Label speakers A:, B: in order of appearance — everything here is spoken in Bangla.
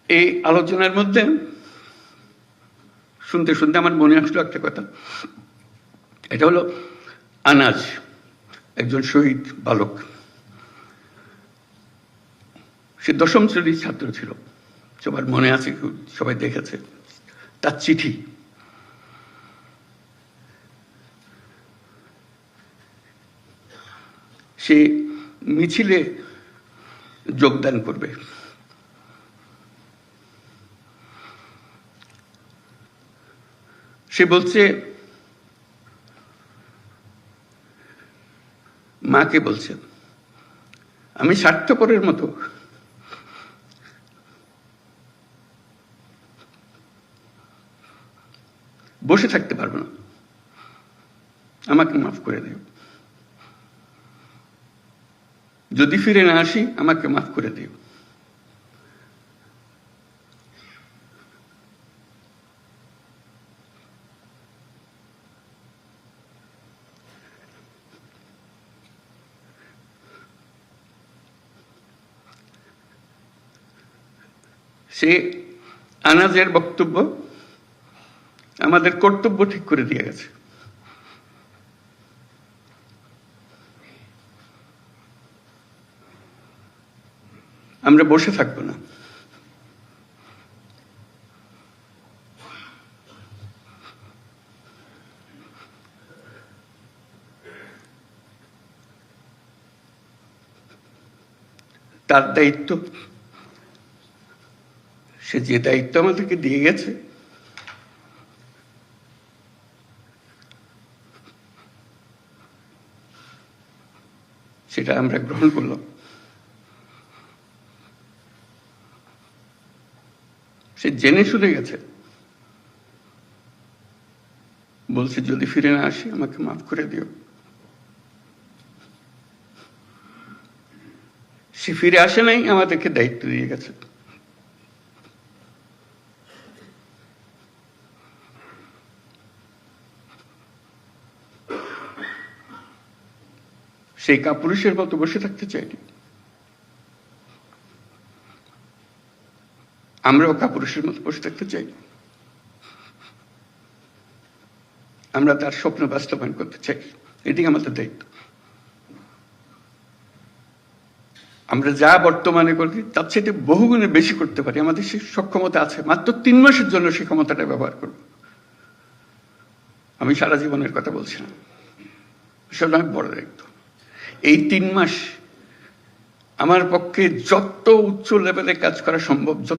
A: এই আলোচনার মধ্যে শুনতে শুনতে আমার মনে আসলো একটা কথা। এটা হলো আনাজ, একজন শহীদ বালক। সে 10ম শ্রেণীর ছাত্র ছিল, সবার মনে আছে, সবাই দেখেছে তার চিঠি। সে মিছিলে যোগদান করবে। সে বলছে, মাকে বলছে, আমি স্বার্থপরের মতো বসে থাকতে পারবো না, আমাকে মাফ করে দিও। যদি ফিরে না আসি আমাকে মাফ করে দিও। সে আনাজের বক্তব্য আমাদের কর্তব্য ঠিক করে দিয়ে গেছে। আমরা বসে থাকবো না। তার দায়িত্ব, সে যে দায়িত্ব আমাদেরকে দিয়ে গেছে, সেটা আমরা গ্রহণ করলাম। সে জেনে শুনে গেছে, বলছে যদি ফিরে না আসি আমাকে মাফ করে দিও। সে ফিরে আসে নাই, আমাদেরকে দায়িত্ব দিয়ে গেছে। সেই কাপুরুষের মতো বসে থাকতে চাইনি। আমরাও কাপুরুষের মতো বসে থাকতে চাই। আমরা তার স্বপ্ন বাস্তবায়ন করতে চাই, এটি আমাদের দায়িত্ব। আমরা যা বর্তমানে করি তার চেয়ে বহুগুণে বেশি করতে পারি, আমাদের সে সক্ষমতা আছে। মাত্র 3 মাসের জন্য সেই ক্ষমতাটা ব্যবহার করব। আমি সারা জীবনের কথা বলছি না, সেটা অনেক বড় দায়িত্ব। এই 3 মাস আমার পক্ষে যত উচ্চ লেভেলে কাজ করা সম্ভব,